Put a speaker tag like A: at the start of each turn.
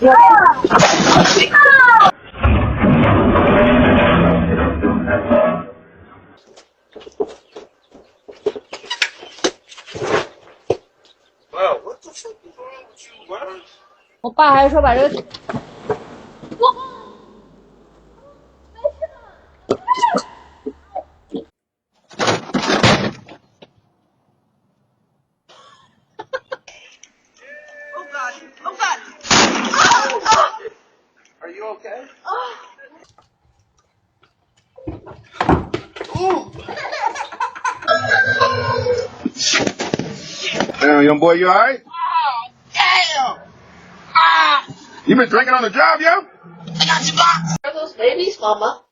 A: What the fuck is wrong with you, bro?
B: 我爸还说把这个。
A: Oh God! Oh God! Oh! Are you okay? Ooh!
C: Damn, young boy, you alright?
A: Oh, damn! Ah!
C: You been drinking on the job, yo?
A: I got your box. Are those babies, Mama?